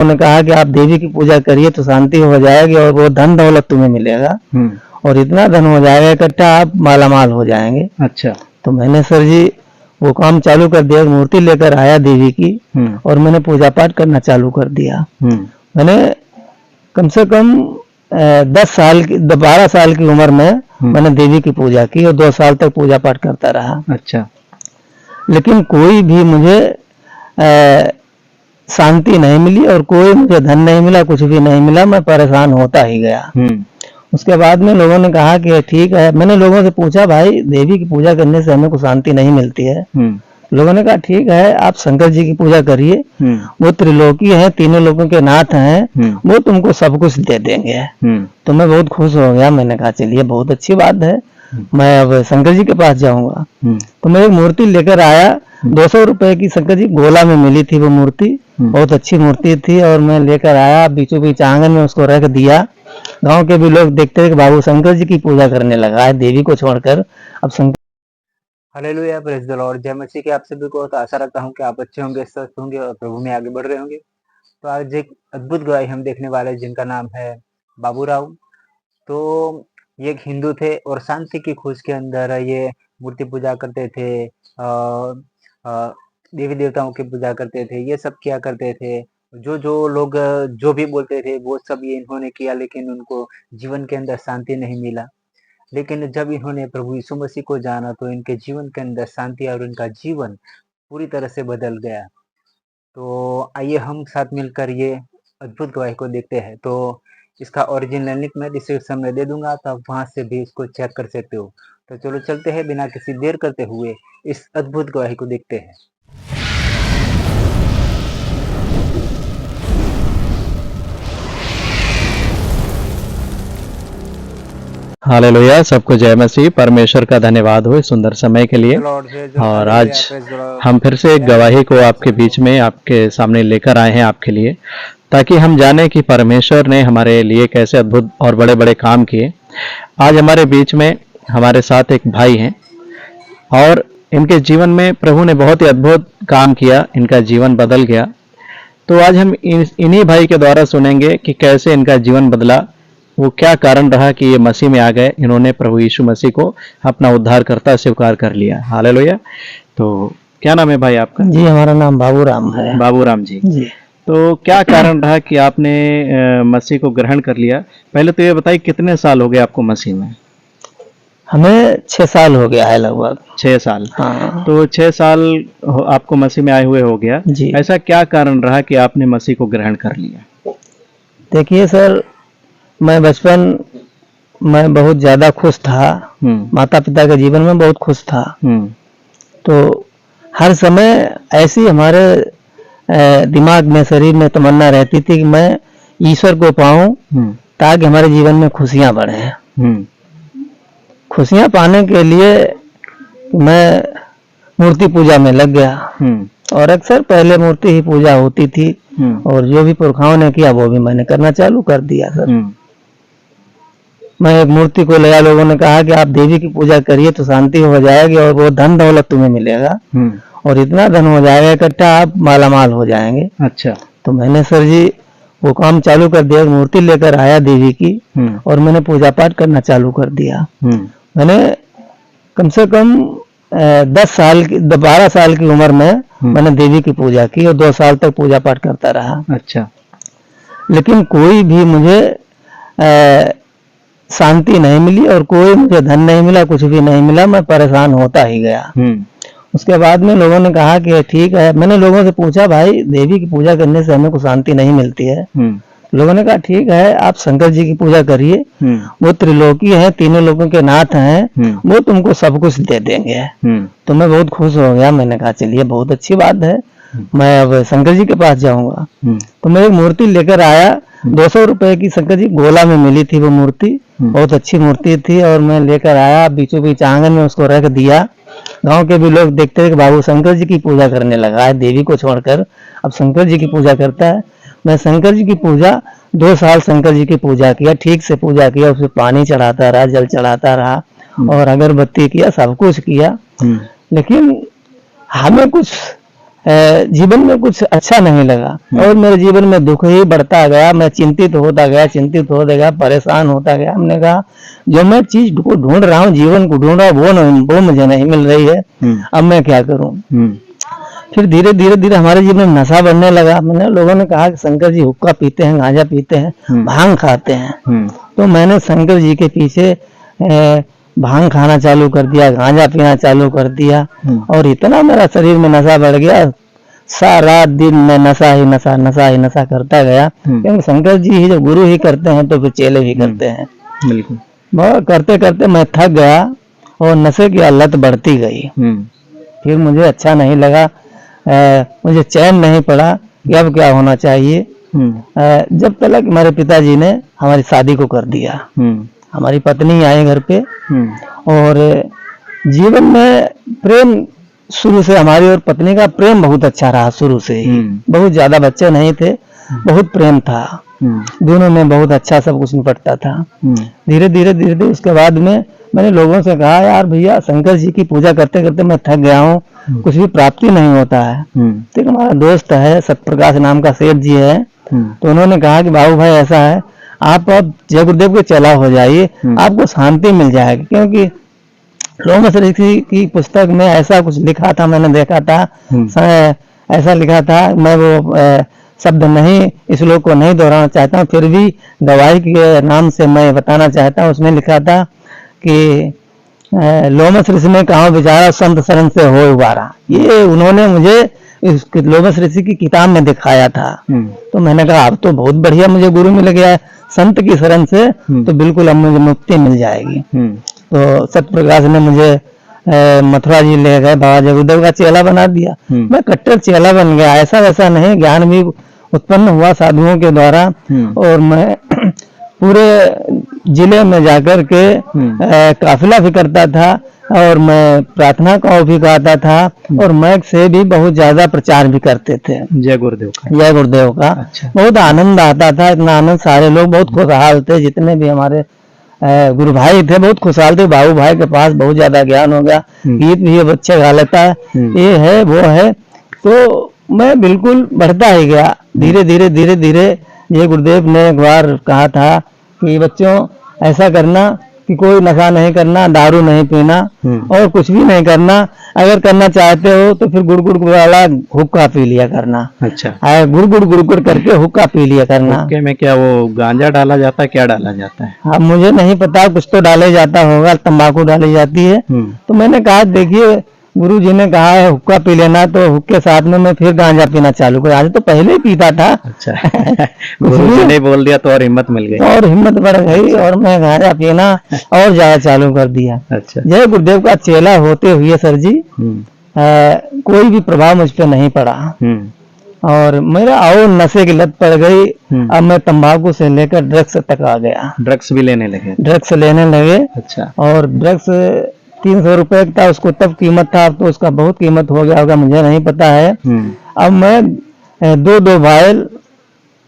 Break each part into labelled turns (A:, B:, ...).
A: उन्होंने कहा कि आप देवी की पूजा करिए तो शांति हो जाएगी और वो धन दौलत तुम्हें मिलेगा और इतना धन हो जाएगा इकट्ठा आप मालामाल हो जाएंगे।
B: अच्छा।
A: तो मैंने सर जी वो काम चालू कर दिया, मूर्ति लेकर आया देवी की और मैंने पूजा पाठ करना चालू कर दिया। मैंने कम से कम 12 साल की उम्र में मैंने देवी की पूजा की और 2 साल तक पूजा पाठ करता रहा।
B: अच्छा।
A: लेकिन कोई भी मुझे शांति नहीं मिली और कोई मुझे धन नहीं मिला, कुछ भी नहीं मिला, मैं परेशान होता ही गया। उसके बाद में लोगों ने कहा कि ठीक है, मैंने लोगों से पूछा भाई देवी की पूजा करने से हमें को शांति नहीं मिलती है। लोगों ने कहा ठीक है आप शंकर जी की पूजा करिए, वो त्रिलोकी है, तीनों लोगों के नाथ हैं, वो तुमको सब कुछ दे देंगे। तो मैं बहुत खुश हो गया, मैंने कहा चलिए बहुत अच्छी बात है, मैं अब शंकर जी के पास जाऊंगा। तो मैं एक मूर्ति लेकर आया, 200 रुपए की शंकर जी गोला में मिली थी वो मूर्ति, बहुत अच्छी मूर्ति थी और मैं लेकर आया, बीचों बीच आंगन में उसको रख दिया। गांव के भी लोग देखते थे कि बाबू शंकर जी की पूजा करने लगा है देवी को छोड़कर। अब Shankar
C: hallelujah, praise the Lord, जय मसीह की आप सभी को। तो आशा रखता हूँ कि आप अच्छे होंगे, स्वस्थ होंगे और प्रभु में आगे बढ़ रहे होंगे। तो आज एक अद्भुत गवाही हम देखने वाले जिनका नाम है बाबू राव। तो ये एक हिंदू थे और शांति की खोज के अंदर ये मूर्ति पूजा करते थे, देवी देवताओं की पूजा करते थे, ये सब किया करते थे। जो लोग जो भी बोलते थे वो सब ये इन्होंने किया, लेकिन उनको जीवन के अंदर शांति नहीं मिला। लेकिन जब इन्होंने प्रभु यीशु मसीह को जाना तो इनके जीवन के अंदर शांति और इनका जीवन पूरी तरह से बदल गया। तो आइए हम साथ मिलकर ये अद्भुत गवाही को देखते हैं। तो इसका ओरिजिनल लिंक मैं डिस्क्रिप्शन में दे दूंगा, तो आप वहां से भी इसको चेक कर सकते हो। तो चलो चलते हैं, बिना किसी देर करते हुए इस अद्भुत गवाही को देखते हैं।
B: हालेलुया, सबको जय मसीह। परमेश्वर का धन्यवाद हो इस सुंदर समय के लिए। और आज हम फिर से एक गवाही को आपके बीच में आपके सामने लेकर आए हैं आपके लिए, ताकि हम जाने कि परमेश्वर ने हमारे लिए कैसे अद्भुत और बड़े बड़े काम किए। आज हमारे बीच में हमारे साथ एक भाई हैं और इनके जीवन में प्रभु ने बहुत ही अद्भुत काम किया, इनका जीवन बदल गया। तो आज हम इन्हीं भाई के द्वारा सुनेंगे कि कैसे इनका जीवन बदला, वो क्या कारण रहा कि ये मसीह में आ गए, इन्होंने प्रभु यीशु मसीह को अपना उद्धारकर्ता स्वीकार कर लिया। हालेलुया। तो क्या नाम है भाई आपका?
A: जी हमारा नाम बाबू राम है।
B: बाबू राम जी।
A: जी।
B: तो क्या कारण रहा कि आपने मसीह को ग्रहण कर लिया? पहले तो ये बताइए कितने साल हो गए आपको मसीह में?
A: हमें 6 साल हो गया है लगभग।
B: 6 साल।
A: हाँ।
B: तो 6 साल आपको मसीह में आए हुए हो गया
A: जी।
B: ऐसा क्या कारण रहा कि आपने मसीह को ग्रहण कर लिया?
A: देखिए सर, मैं बचपन में बहुत ज्यादा खुश था, माता पिता के जीवन में बहुत खुश था। तो हर समय ऐसी हमारे दिमाग में, शरीर में तमन्ना रहती थी कि मैं ईश्वर को पाऊं ताकि हमारे जीवन में खुशियां बढ़े। खुशियां पाने के लिए मैं मूर्ति पूजा में लग गया और अक्सर पहले मूर्ति ही पूजा होती थी और जो भी पुरखाओं ने किया वो भी मैंने करना चालू कर दिया सर। मैं एक मूर्ति को लगा, लोगों ने कहा कि आप देवी की पूजा करिए तो शांति हो जाएगी और वो धन दौलत तुम्हें मिलेगा और इतना धन हो जाएगा इकट्ठा आप मालामाल हो जाएंगे।
B: अच्छा।
A: तो मैंने सर जी वो काम चालू कर दिया, मूर्ति लेकर आया देवी की और मैंने पूजा पाठ करना चालू कर दिया। मैंने कम से कम 12 साल की उम्र में मैंने देवी की पूजा की और 2 साल तक पूजा पाठ करता रहा।
B: अच्छा।
A: लेकिन कोई भी मुझे शांति नहीं मिली और कोई मुझे धन नहीं मिला, कुछ भी नहीं मिला, मैं परेशान होता ही गया। उसके बाद में लोगों ने कहा कि ठीक है, मैंने लोगों से पूछा भाई देवी की पूजा करने से हमें को शांति नहीं मिलती है। लोगों ने कहा ठीक है आप शंकर जी की पूजा करिए, वो त्रिलोकी है, तीनों लोगों के नाथ हैं, वो तुमको सब कुछ दे देंगे। तो मैं बहुत खुश हो गया, मैंने कहा चलिए बहुत अच्छी बात है, मैं अब शंकर जी के पास जाऊंगा। तो मैं एक मूर्ति लेकर आया, 200 रुपए की शंकर जी गोला में मिली थी वो मूर्ति, बहुत अच्छी मूर्ति थी और मैं लेकर आया, बीचों बीच आंगन में उसको रख दिया। गांव के भी लोग देखते थे कि बाबू शंकर जी की पूजा करने लगा है देवी को छोड़कर, अब शंकर जी की पूजा करता है। मैं शंकर जी की पूजा 2 साल शंकर जी की पूजा किया, ठीक से पूजा किया, उसमें पानी चढ़ाता रहा, जल चढ़ाता रहा और अगरबत्ती किया, सब कुछ किया। लेकिन हमें कुछ जीवन में कुछ अच्छा नहीं लगा और मेरे जीवन में दुख ही बढ़ता गया। मैं चिंतित होता गया, परेशान होता गया। हमने कहा जो मैं चीज को ढूंढ रहा हूँ, जीवन को ढूंढ रहा हूँ, वो मुझे नहीं मिल रही है। अब मैं क्या करूँ? फिर धीरे धीरे हमारे जीवन में नशा बढ़ने लगा। मैंने लोगों ने कहा कि शंकर जी हुक्का पीते हैं, गांजा पीते हैं, भांग खाते हैं। तो मैंने शंकर जी के पीछे भांग खाना चालू कर दिया, गांजा पीना चालू कर दिया और इतना मेरा शरीर में नशा बढ़ गया। सारा दिन मैं नशा ही नशा करता गया। क्योंकि शंकर जी ही जब गुरु ही करते हैं तो फिर चेले भी करते हैं।
B: बिल्कुल।
A: बहुत करते करते मैं थक गया और नशे की लत बढ़ती गई। फिर मुझे अच्छा नहीं लगा, मुझे चैन नहीं पड़ा कि अब क्या होना चाहिए। जब तक हमारे पिताजी ने हमारी शादी को कर दिया। हमारी पत्नी आई घर पे और जीवन में प्रेम शुरू से हमारी और पत्नी का प्रेम बहुत अच्छा रहा। शुरू से ही बहुत ज्यादा बच्चे नहीं थे, बहुत प्रेम था। दोनों में बहुत अच्छा सब कुछ निपटता था। धीरे धीरे उसके बाद में मैंने लोगों से कहा, यार भैया शंकर जी की पूजा करते करते मैं थक गया हूँ, कुछ भी प्राप्ति नहीं होता है। तो हमारा दोस्त है सतप्रकाश नाम का सेठ जी है, तो उन्होंने कहा कि बाबू भाई ऐसा है, आप अब जय गुरुदेव के चेला हो जाइए, आपको शांति मिल जाएगी। क्योंकि लोमस ऋषि की पुस्तक में ऐसा कुछ लिखा था, मैंने देखा था, ऐसा लिखा था। मैं वो शब्द नहीं, इस श्लोक को नहीं दोहराना चाहता हूँ, फिर भी गवाही के नाम से मैं बताना चाहता हूँ। उसमें लिखा था कि लोमस ऋषि में कहा बेचारा संत शरण से हो उबारा। ये उन्होंने मुझे इस लोमस ऋषि की किताब में दिखाया था। तो मैंने कहा अब तो बहुत बढ़िया मुझे गुरु मिल गया है संत की शरण से, तो बिल्कुल अब मुझे मुक्ति मिल जाएगी। तो सतप्रकाश ने मुझे मथुरा जी ले गए, बाबा जय गुरुदेव का चेला बना दिया। मैं कट्टर चेला बन गया। ऐसा वैसा नहीं, ज्ञान भी उत्पन्न हुआ साधुओं के द्वारा। और मैं पूरे जिले में जाकर के काफिला भी करता था और मैं प्रार्थना का भी गाता था और मैक से भी बहुत ज्यादा प्रचार भी करते थे
B: जय गुरुदेव का।
A: जय गुरुदेव का। अच्छा। बहुत आनंद आता था, इतना आनंद, सारे लोग बहुत खुशहाल थे। जितने भी हमारे गुरु भाई थे बहुत खुशहाल थे। बाबू भाई के पास बहुत ज्यादा ज्ञान हो गया, गीत भी अब अच्छे गा लेता है, ये है वो है। तो मैं बिल्कुल बढ़ता ही गया। धीरे धीरे ये गुरुदेव ने एक बार कहा था कि बच्चों ऐसा करना कि कोई नशा नहीं करना, दारू नहीं पीना और कुछ भी नहीं करना। अगर करना चाहते हो तो फिर गुड़ वाला हुक्का पी लिया करना। अच्छा। गुड़ करके हुक्का पी लिया करना।
B: हुक्के में क्या वो गांजा डाला जाता है, क्या डाला जाता है?
A: हाँ मुझे नहीं पता, कुछ तो डाले जाता होगा, तंबाकू डाली जाती है। तो मैंने कहा देखिए गुरु जी ने कहा है हुक्का पी लेना, तो हुक्के साथ में मैं फिर गांजा पीना चालू कर। आज तो पहले ही पीता था। अच्छा।
B: गुरु जी ने बोल दिया तो और हिम्मत मिल गई, और
A: हिम्मत बढ़ गई और मैं गांजा पीना और ज्यादा चालू कर दिया। अच्छा। जय गुरुदेव का चेला होते हुए सर जी कोई भी प्रभाव मुझ पर नहीं पड़ा और मेरा और नशे की लत पड़ गई। अब मैं तंबाकू से लेकर ड्रग्स तक आ गया।
B: ड्रग्स भी लेने लगे? ड्रग्स
A: लेने लगे। अच्छा। और ड्रग्स 300 रुपए था उसको तब कीमत था, अब तो उसका बहुत कीमत हो गया होगा, मुझे नहीं पता है। अब मैं 2 वायल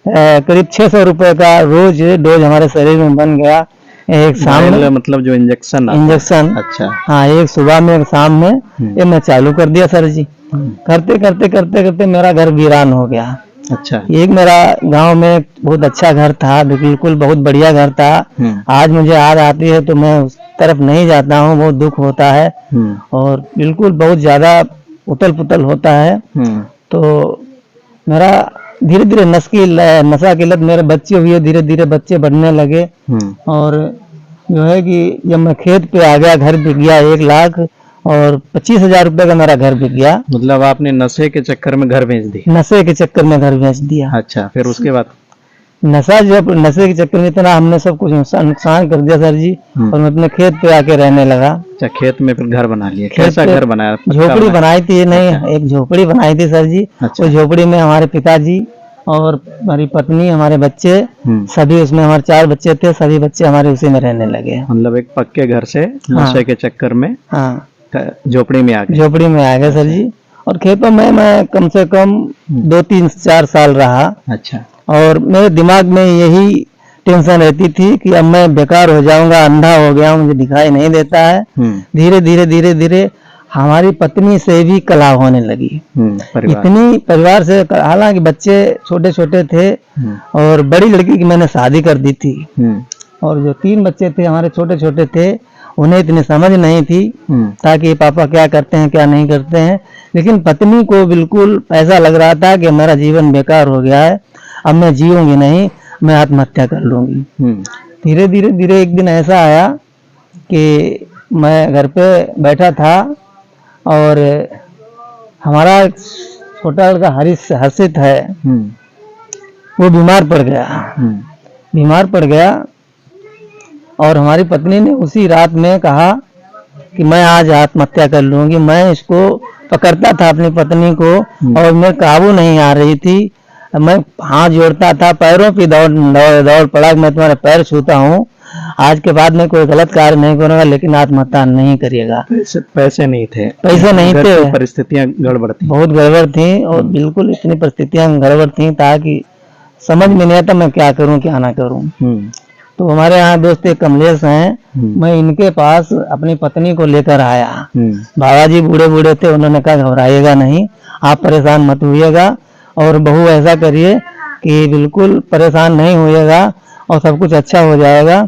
A: करीब 600 रुपए का रोज डोज हमारे शरीर में बन गया। एक शाम में,
B: मतलब जो इंजेक्शन।
A: अच्छा। हाँ, एक सुबह में एक शाम में ये मैं चालू कर दिया सर जी। करते मेरा घर वीरान हो गया। अच्छा। एक मेरा गांव में बहुत अच्छा घर था, बिल्कुल बहुत बढ़िया घर था। आज मुझे याद आती है तो मैं उस तरफ नहीं जाता हूँ, बहुत दुख होता है और बिल्कुल बहुत ज्यादा उतल पुतल होता है। तो मेरा धीरे धीरे नशा की लत मेरे बच्चे हुए, धीरे धीरे बच्चे बढ़ने लगे और जो है कि जब मैं खेत पे आ गया, घर बिक गया 1 लाख और 25,000 रुपए का मेरा घर बिक गया।
B: मतलब आपने नशे के चक्कर में घर बेच दिया?
A: नशे के चक्कर में घर बेच दिया।
B: अच्छा। फिर उसके बाद
A: नशे के चक्कर में इतना हमने सब कुछ नुकसान कर दिया सर जी और मैं अपने खेत पे आके रहने लगा।
B: अच्छा। खेत में फिर घर बना लिया? कैसा घर बनाया?
A: झोपड़ी बनाई थी। नहीं। अच्छा। एक झोपड़ी बनाई थी सर जी। अच्छा। उस झोपड़ी में हमारे पिताजी और हमारी पत्नी, हमारे बच्चे सभी, उसमें हमारे 4 बच्चे थे, सभी बच्चे हमारे उसी में रहने लगे।
B: मतलब एक पक्के घर से नशे के चक्कर में झोपड़ी में आ
A: गए सर जी। और खेतों में मैं कम से कम 2-3-4 साल रहा। अच्छा। और मेरे दिमाग में यही टेंशन रहती थी कि अब मैं बेकार हो जाऊंगा, अंधा हो गया हूं, मुझे दिखाई नहीं देता है। धीरे धीरे हमारी पत्नी से भी कलह होने लगी। इतनी परिवार से, हालांकि बच्चे छोटे छोटे थे और बड़ी लड़की की मैंने शादी कर दी थी और जो 3 बच्चे थे हमारे छोटे छोटे थे, उन्हें इतनी समझ नहीं थी ताकि पापा क्या करते हैं क्या नहीं करते हैं। लेकिन पत्नी को बिल्कुल ऐसा लग रहा था कि मेरा जीवन बेकार हो गया है, अब मैं जीऊंगी नहीं, मैं आत्महत्या कर लूंगी। धीरे धीरे एक दिन ऐसा आया कि मैं घर पे बैठा था और हमारा छोटा लड़का हर्षित है, वो बीमार पड़ गया और हमारी पत्नी ने उसी रात में कहा कि मैं आज आत्महत्या कर लूंगी। मैं इसको पकड़ता था अपनी पत्नी को और मैं काबू नहीं आ रही थी, मैं हाथ जोड़ता था, पैरों पे दौड़ पड़ा, मैं तुम्हारे पैर छूता हूँ, आज के बाद में कोई गलत कार्य नहीं करूंगा, लेकिन आत्महत्या नहीं करिएगा।
B: पैसे नहीं थे, परिस्थितियां गड़बड़ थी,
A: बहुत गड़बड़ थी और बिल्कुल इतनी परिस्थितियां गड़बड़ थी ताकि समझ में नहीं आता मैं क्या करूं क्या ना करूं। तो हमारे यहाँ दोस्त एक कमलेश हैं, मैं इनके पास अपनी पत्नी को लेकर आया। बाबा जी बूढ़े थे, उन्होंने कहा घबराइएगा नहीं, आप परेशान मत होइएगा और बहू ऐसा करिए कि बिल्कुल परेशान नहीं होइएगा और सब कुछ अच्छा हो जाएगा,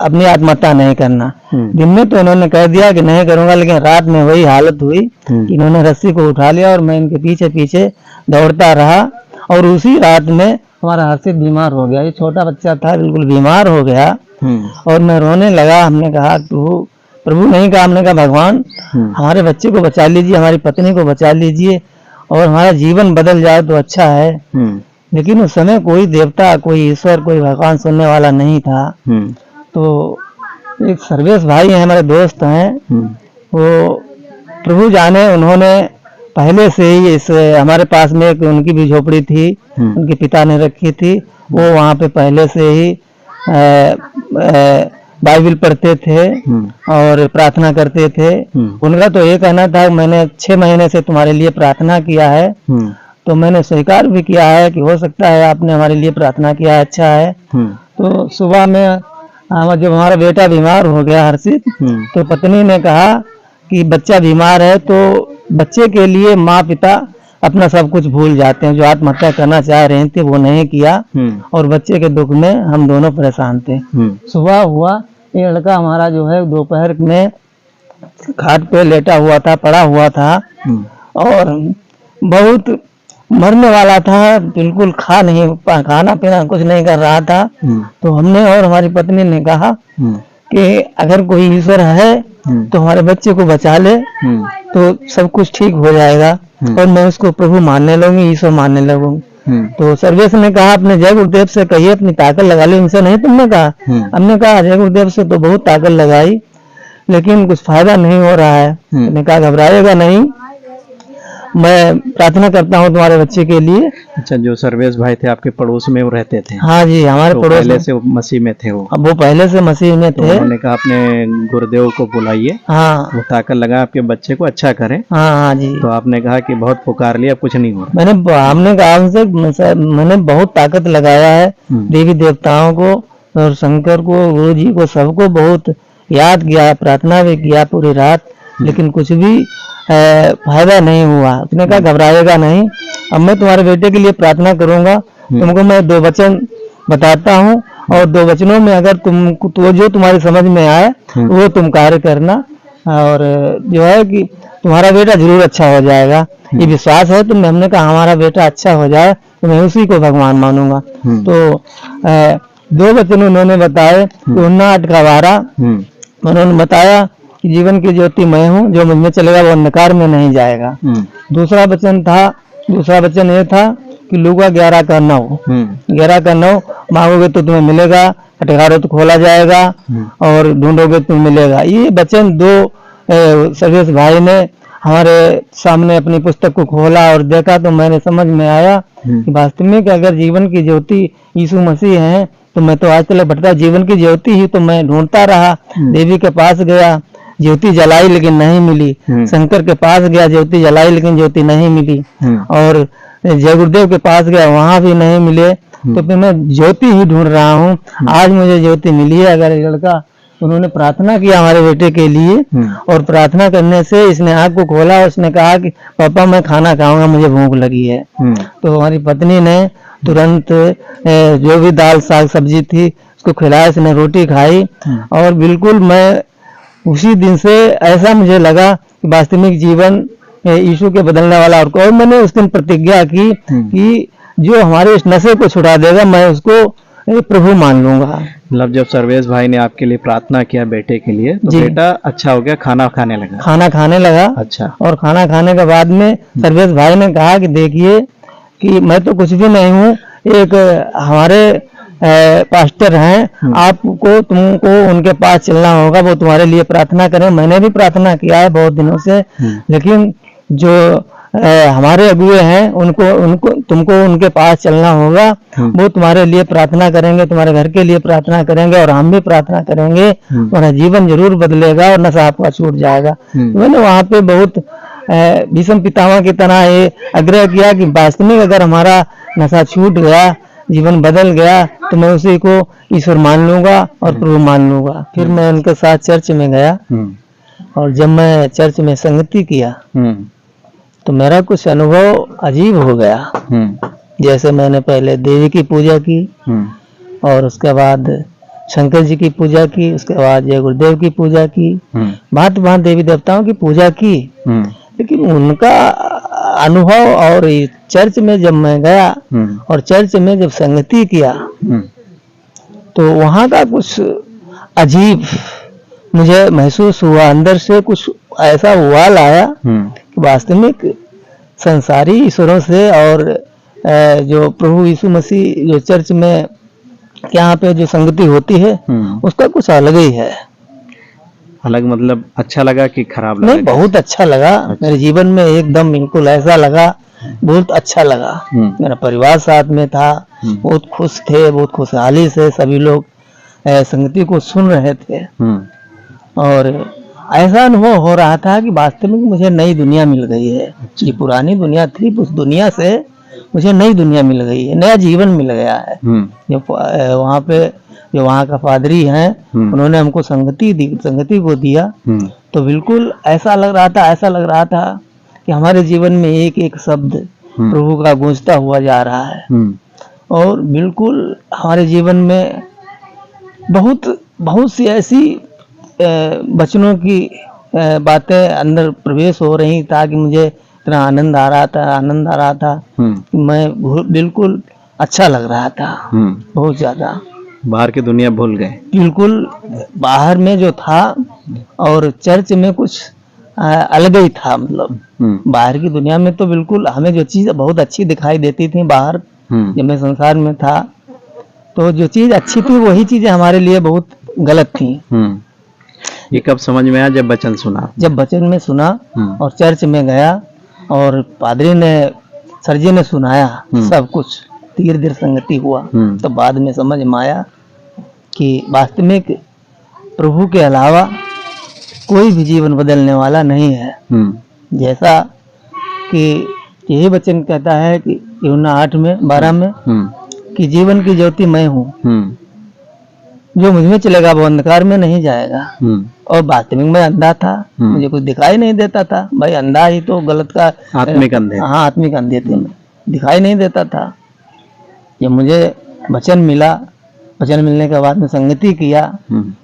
A: अपनी आत्महत्या नहीं करना। दिन में तो इन्होंने कह दिया कि नहीं करूंगा, लेकिन रात में वही हालत हुई कि इन्होंने रस्सी को उठा लिया और मैं इनके पीछे पीछे दौड़ता रहा और उसी रात में हमारा हर्षित बीमार हो गया। ये छोटा बच्चा था, बिल्कुल बीमार हो गया और मैं रोने लगा। हमने कहा प्रभु नहीं कहा, हमने कहा भगवान हमारे बच्चे को बचा लीजिए, हमारी पत्नी को बचा लीजिए और हमारा जीवन बदल जाए तो अच्छा है। लेकिन उस समय कोई देवता, कोई ईश्वर, कोई भगवान सुनने वाला नहीं था। तो एक सर्वेश भाई हैं, हमारे दोस्त हैं, वो प्रभु जाने उन्होंने पहले से ही इस हमारे पास में एक उनकी भी झोपड़ी थी, उनके पिता ने रखी थी, वो वहाँ पे पहले से ही बाइबल पढ़ते थे और प्रार्थना करते थे। उनका तो ये कहना था मैंने 6 महीने से तुम्हारे लिए प्रार्थना किया है, तो मैंने स्वीकार भी किया है कि हो सकता है आपने हमारे लिए प्रार्थना किया है, अच्छा है। तो सुबह में जब हमारा बेटा बीमार हो गया हर्षित, तो पत्नी ने कहा कि बच्चा बीमार है तो बच्चे के लिए माँ पिता अपना सब कुछ भूल जाते हैं, जो आत्महत्या करना चाह रहे थे वो नहीं किया और बच्चे के दुख में हम दोनों परेशान थे। सुबह हुआ, ये लड़का हमारा जो है दोपहर में खाट पे लेटा हुआ था, पड़ा हुआ था और बहुत मरने वाला था, बिल्कुल खाना पीना कुछ नहीं कर रहा था। तो हमने और हमारी पत्नी ने कहा कि अगर कोई ईश्वर है तो हमारे बच्चे को बचा ले तो सब कुछ ठीक हो जाएगा और मैं उसको प्रभु मानने लगूंगी, ईश्वर मानने लगूंगी। तो सर्वेश ने कहा अपने जय गुरुदेव से कहिए अपनी ताकत लगा ली। उनसे नहीं तुमने कहा? हमने कहा जय गुरुदेव से तो बहुत ताकत लगाई लेकिन कुछ फायदा नहीं हो रहा है। मैंने कहा घबराएगा नहीं, मैं प्रार्थना करता हूँ तुम्हारे बच्चे के लिए।
B: अच्छा, जो सर्वेश भाई थे आपके पड़ोस में वो रहते थे?
A: हाँ जी, हमारे पड़ोस
B: पहले से मसीह में थे
A: वो पहले से मसीह में थे।
B: तो उन्होंने कहा अपने गुरुदेव को बुलाइए,
A: हाँ,
B: वो ताकत लगा आपके बच्चे को अच्छा करे।
A: हाँ हाँ जी।
B: तो आपने कहा कि बहुत पुकार लिया, कुछ नहीं हो रहा।
A: हमने कहा उनसे मैंने बहुत ताकत लगाया है, देवी देवताओं को और शंकर को, गुरु जी को, सबको बहुत याद किया, प्रार्थना भी किया पूरी रात, लेकिन कुछ भी फायदा नहीं हुआ। उसने कहा घबराएगा नहीं, अब मैं तुम्हारे बेटे के लिए प्रार्थना करूंगा, तुमको मैं 2 वचन बताता हूँ और 2 वचनों में अगर तो जो तुम्हारी समझ में आए वो तुम कार्य करना और जो है कि तुम्हारा बेटा जरूर अच्छा हो जाएगा, ये विश्वास है तुम्हें। हमने कहा हमारा बेटा अच्छा हो जाए तो मैं उसी को भगवान मानूंगा। तो 2 वचन उन्होंने बताए, 8 का 12 उन्होंने बताया कि जीवन की ज्योति मैं हूँ, जो मुझ में चलेगा वो अंधकार में नहीं जाएगा। दूसरा वचन ये था कि लूका 11 का 9 मांगोगे तो तुम्हें मिलेगा, खटखटाओ तो खोला जाएगा और ढूंढोगे तो मिलेगा। ये वचन 2 सर्वेश भाई ने हमारे सामने अपनी पुस्तक को खोला और देखा तो मैंने समझ में आया कि वास्तव में अगर जीवन की ज्योति यीशु मसीह है तो मैं तो आज तक भटका, जीवन की ज्योति ही तो मैं ढूंढता रहा। देवी के पास गया, ज्योति जलाई लेकिन नहीं मिली। शंकर के पास गया, ज्योति जलाई लेकिन ज्योति नहीं मिली। और जय गुरुदेव के पास गया, वहां भी नहीं मिले। तो फिर मैं ज्योति ही ढूंढ रहा हूँ। आज मुझे ज्योति मिली है। अगर लड़का उन्होंने प्रार्थना किया हमारे बेटे के लिए, और प्रार्थना करने से इसने आँख को खोला और उसने कहा कि पापा मैं खाना खाऊंगा, मुझे भूख लगी है। तो हमारी पत्नी ने तुरंत जो भी दाल साग सब्जी थी उसको खिलाया, इसने रोटी खाई, और बिल्कुल मैं उसी दिन से ऐसा मुझे लगा कि वास्तविक जीवन यीशु के बदलने वाला और मैंने उस दिन प्रतिज्ञा की कि जो हमारे इस नशे को छुड़ा देगा मैं उसको प्रभु मान लूंगा।
B: मतलब जब सर्वेश भाई ने आपके लिए प्रार्थना किया बेटे के लिए, तो बेटा अच्छा हो गया, खाना खाने लगा। अच्छा। और खाना खाने के बाद में सर्वेश भाई ने कहा कि देखिए कि मैं तो कुछ भी नहीं हूँ, एक हमारे पास्टर हैं, आपको तुमको उनके पास चलना होगा, वो तुम्हारे लिए प्रार्थना करें। मैंने भी प्रार्थना किया है बहुत दिनों से, लेकिन जो हमारे अगुए हैं उनको तुमको उनके पास चलना होगा, वो तुम्हारे लिए प्रार्थना करेंगे, तुम्हारे घर के लिए प्रार्थना करेंगे, और हम भी प्रार्थना करेंगे, तुम्हारा जीवन जरूर बदलेगा और नशा आपका छूट जाएगा। मैंने वहाँ पे बहुत भीष्म पितामह की तरह ये आग्रह किया कि वास्तविक अगर हमारा नशा छूट गया, जीवन बदल गया, तो मैं उसी को ईश्वर मान लूंगा और प्रभु मान लूंगा। फिर मैं उनके साथ चर्च में गया, और जब मैं चर्च में संगति किया तो मेरा कुछ अनुभव अजीब हो गया। जैसे मैंने पहले देवी की पूजा की, और उसके बाद शंकर जी की पूजा की, उसके बाद जय गुरुदेव की पूजा की, भांति भांति देवी देवताओं की पूजा की, लेकिन उनका अनुभव और चर्च में जब मैं गया और चर्च में जब संगति किया तो वहाँ का कुछ अजीब मुझे महसूस हुआ, अंदर से कुछ ऐसा उबाल आया कि वास्तविक संसारी ईश्वरों से और जो प्रभु यीशु मसीह जो चर्च में यहाँ पे जो संगति होती है उसका कुछ अलग ही है। अलग मतलब अच्छा लगा कि खराब लगा?
A: नहीं, बहुत अच्छा लगा। मेरे जीवन में एकदम बिल्कुल ऐसा लगा, बहुत अच्छा लगा। मेरा परिवार साथ में था, बहुत खुश थे, बहुत खुशहाली से सभी लोग संगति को सुन रहे थे, और ऐसा अनुभव हो रहा था कि वास्तव में मुझे नई दुनिया मिल गई है। ये पुरानी दुनिया थी, उस दुनिया से मुझे नई दुनिया मिल गई है, नया जीवन मिल गया है। जो वहाँ पे जो वहाँ का पादरी हैं, उन्होंने हमको संगति को दिया, तो बिल्कुल ऐसा लग रहा था कि हमारे जीवन में एक एक शब्द प्रभु का गूंजता हुआ जा रहा है, और बिल्कुल हमारे जीवन में बहुत सी ऐसी वचनों की बातें अंदर प्रवेश हो रही, ताकि मुझे इतना आनंद आ रहा था कि मैं बिल्कुल अच्छा लग रहा था, बहुत ज्यादा।
B: बाहर की दुनिया भूल गए
A: बिल्कुल, बाहर में जो था और चर्च में कुछ अलग ही था। मतलब बाहर की दुनिया में तो बिल्कुल हमें जो चीज बहुत अच्छी दिखाई देती थी बाहर, जब मैं संसार में था, तो जो चीज अच्छी थी वही चीजें हमारे लिए बहुत गलत थी।
B: ये कब समझ में आया? जब वचन सुना।
A: जब वचन में सुना और चर्च में गया और पादरी ने, सर जी ने सुनाया सब कुछ, धीरे धीरे संगति हुआ, तो बाद में समझ में आया कि वास्तविक प्रभु के अलावा कोई भी जीवन बदलने वाला नहीं है। जैसा कि यही वचन कहता है कि यूहन्ना 8:12 में कि जीवन की ज्योति मैं हूँ, जो मुझ में चलेगा वो अंधकार में नहीं जाएगा। और वास्तविक मैं अंधा था, मुझे कुछ दिखाई नहीं देता था। भाई अंधा ही तो गलत का
B: आत्मिक अंधे।
A: हाँ, आत्मिक अंधे थे, मैं दिखाई नहीं देता था। जब मुझे वचन मिला, वचन मिलने के बाद में संगति किया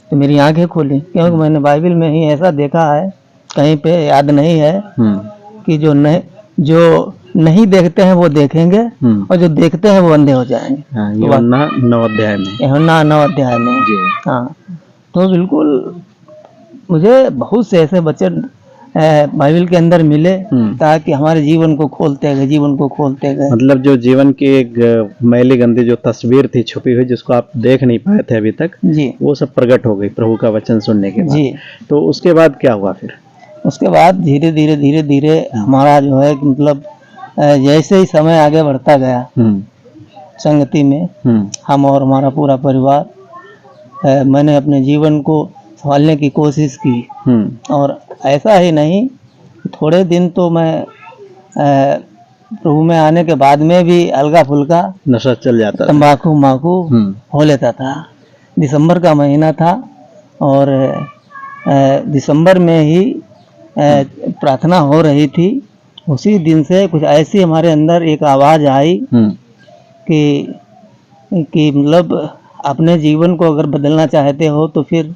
A: तो मेरी आंखें खुली, क्योंकि मैंने बाइबल में ही ऐसा देखा है, कहीं पे याद नहीं है, कि जो नहीं देखते हैं वो देखेंगे, और जो देखते हैं वो अंधे हो जाएंगे।
B: यूहन्ना 9
A: अध्याय में। हाँ, तो बिल्कुल मुझे बहुत से ऐसे वचन बाइबल के अंदर मिले, ताकि हमारे जीवन को खोलते गए।
B: मतलब जो जीवन की एक मैली गंदी जो तस्वीर थी छुपी हुई, जिसको आप देख नहीं पाए थे अभी तक,
A: जी,
B: वो सब प्रकट हो गई प्रभु का वचन सुनने के बाद।
A: जी।
B: तो उसके बाद क्या हुआ फिर?
A: उसके बाद धीरे धीरे हमारा जो है, मतलब जैसे ही समय आगे बढ़ता गया संगति में, हम और हमारा पूरा परिवार, मैंने अपने जीवन को संभालने की कोशिश की। और ऐसा ही नहीं, थोड़े दिन तो मैं प्रभु में आने के बाद में भी हल्का फुल्का
B: नशा चल जाता,
A: तंबाकू हो लेता था। दिसंबर का महीना था, और दिसंबर में ही प्रार्थना हो रही थी। उसी दिन से कुछ ऐसी हमारे अंदर एक आवाज़ आई कि मतलब अपने जीवन को अगर बदलना चाहते हो तो फिर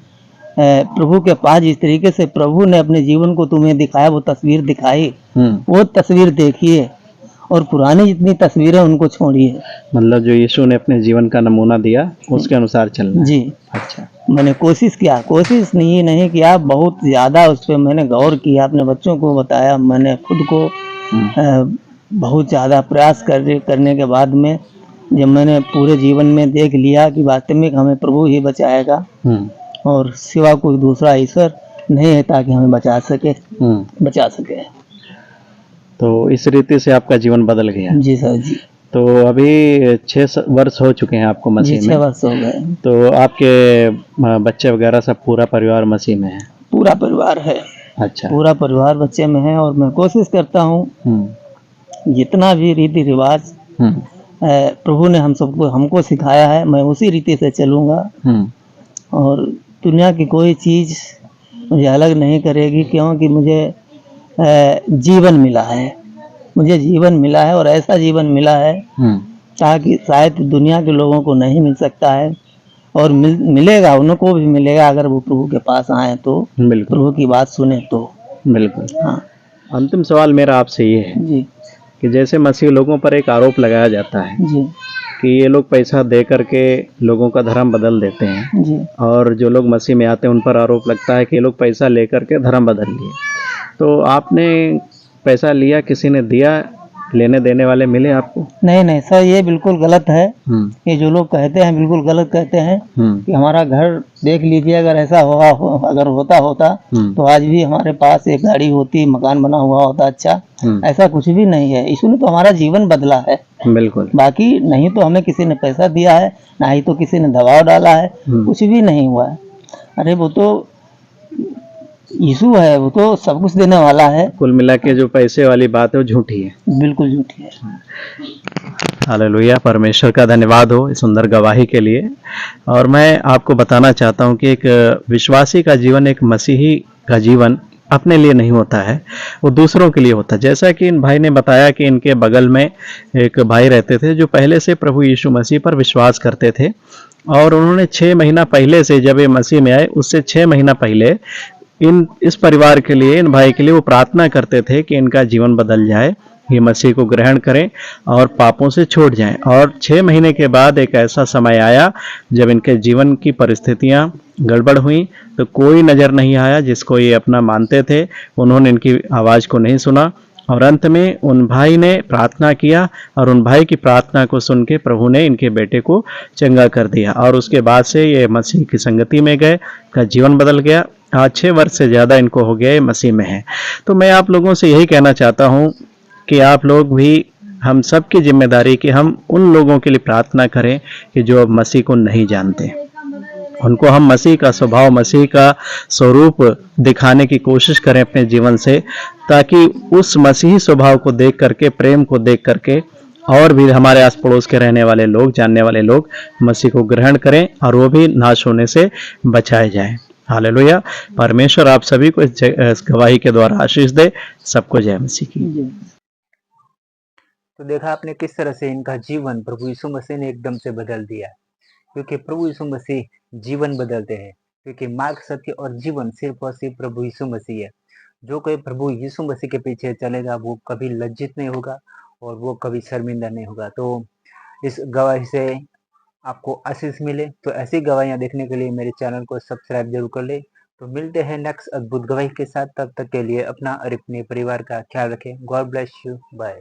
A: प्रभु के पास जिस तरीके से प्रभु ने अपने जीवन को तुम्हें दिखाया, वो तस्वीर दिखाई, वो तस्वीर देखिए और पुरानी जितनी तस्वीरें उनको छोड़िए।
B: मतलब जो यीशु ने अपने जीवन का नमूना दिया उसके अनुसार चलना है।
A: जी।
B: अच्छा। मैंने
A: कोशिश नहीं किया, बहुत ज़्यादा उस पर मैंने गौर किया, अपने बच्चों को बताया, मैंने खुद को बहुत ज़्यादा प्रयास करने के बाद में जब मैंने पूरे जीवन में देख लिया कि वास्तविक हमें प्रभु ही बचाएगा और सिवा कोई दूसरा ईश्वर नहीं है ताकि हमें बचा सके।
B: तो इस रीति से आपका जीवन बदल गया।
A: जी सर जी।
B: तो अभी 6 वर्ष हो चुके हैं आपको मसीह में।
A: 6 वर्ष हो गए।
B: तो आपके बच्चे वगैरह सब पूरा परिवार मसीह में है?
A: पूरा परिवार है।
B: अच्छा।
A: पूरा परिवार बच्चे में है और मैं कोशिश करता हूँ जितना भी रीति रिवाज प्रभु ने हमको सिखाया है, मैं उसी रीति से चलूँगा और दुनिया की कोई चीज़ मुझे अलग नहीं करेगी, क्योंकि मुझे जीवन मिला है और ऐसा जीवन मिला है ताकि शायद दुनिया के लोगों को नहीं मिल सकता है और मिलेगा, उनको भी मिलेगा अगर वो प्रभु के पास आए तो, प्रभु की बात सुने तो।
B: बिल्कुल। हाँ। अंतिम सवाल मेरा आपसे ये है जी कि जैसे मसीह लोगों पर एक आरोप लगाया जाता है जी कि ये लोग पैसा दे करके लोगों का धर्म बदल देते हैं जी, और जो लोग मसीह में आते हैं उन पर आरोप लगता है कि ये लोग पैसा ले करके धर्म बदल लिए। तो आपने पैसा लिया, किसी ने दिया, लेने देने वाले मिले आपको?
A: नहीं सर, ये बिल्कुल गलत है। ये जो लोग कहते हैं बिल्कुल गलत कहते हैं कि हमारा घर देख लीजिए, अगर ऐसा अगर होता तो आज भी हमारे पास एक गाड़ी होती, मकान बना हुआ होता। अच्छा, ऐसा कुछ भी नहीं है। यीशु ने तो हमारा जीवन बदला है।
B: बिल्कुल।
A: बाकी नहीं तो हमें किसी ने पैसा दिया है, ना ही तो किसी ने दबाव डाला है, कुछ भी नहीं हुआ है। अरे वो तो यीशु है, वो तो सब कुछ देने वाला है।
B: कुल मिला के जो पैसे वाली बात है वो झूठी है,
A: बिल्कुल झूठी है।
B: हालेलुया, परमेश्वर का धन्यवाद हो इस सुंदर गवाही के लिए। और मैं आपको बताना चाहता हूं कि एक विश्वासी का जीवन, एक मसीही का जीवन अपने लिए नहीं होता है, वो दूसरों के लिए होता है। जैसा कि इन भाई ने बताया कि इनके बगल में एक भाई रहते थे जो पहले से प्रभु यीशु मसीह पर विश्वास करते थे, और उन्होंने 6 महीना पहले से, जब ये मसीह में आए उससे 6 महीना पहले इस परिवार के लिए, इन भाई के लिए वो प्रार्थना करते थे कि इनका जीवन बदल जाए, ये मसीह को ग्रहण करें और पापों से छूट जाएं। और 6 महीने के बाद एक ऐसा समय आया जब इनके जीवन की परिस्थितियां गड़बड़ हुई, तो कोई नज़र नहीं आया जिसको ये अपना मानते थे। उन्होंने इनकी आवाज़ को नहीं सुना और अंत में उन भाई ने प्रार्थना किया और उन भाई की प्रार्थना को सुन के प्रभु ने इनके बेटे को चंगा कर दिया, और उसके बाद से ये मसीह की संगति में गए, का जीवन बदल गया। आज 6 वर्ष से ज़्यादा इनको हो गया, ये मसीह में है। तो मैं आप लोगों से यही कहना चाहता हूँ कि आप लोग भी, हम सब की जिम्मेदारी कि हम उन लोगों के लिए प्रार्थना करें कि जो अब मसीह को नहीं जानते, उनको हम मसीह का स्वभाव, मसीह का स्वरूप दिखाने की कोशिश करें अपने जीवन से, ताकि उस मसीही स्वभाव को देख करके, प्रेम को देख करके और भी हमारे आस पड़ोस के रहने वाले लोग, जानने वाले लोग मसीह को ग्रहण करें और वो भी नाश होने से बचाए जाएं। हालेलुया। परमेश्वर आप सभी को इस गवाही के द्वारा आशीष दे। सबको जय मसीह की।
C: तो देखा आपने किस तरह से इनका जीवन प्रभु यीशु मसीह ने एकदम से बदल दिया, क्योंकि प्रभु यीशु मसीह जीवन बदलते हैं, क्योंकि मार्ग, सत्य और जीवन सिर्फ और सिर्फ प्रभु यीशु मसीह है। जो कोई प्रभु यीशु मसीह के पीछे चलेगा वो कभी लज्जित नहीं होगा और वो कभी शर्मिंदा नहीं होगा। तो इस गवाही से आपको आशीष मिले। तो ऐसी गवाहियां देखने के लिए मेरे चैनल को सब्सक्राइब जरूर कर ले। तो मिलते हैं नेक्स्ट अद्भुत गवाही के साथ, तब तक के लिए अपना और अपने परिवार का ख्याल रखें। God bless you, bye.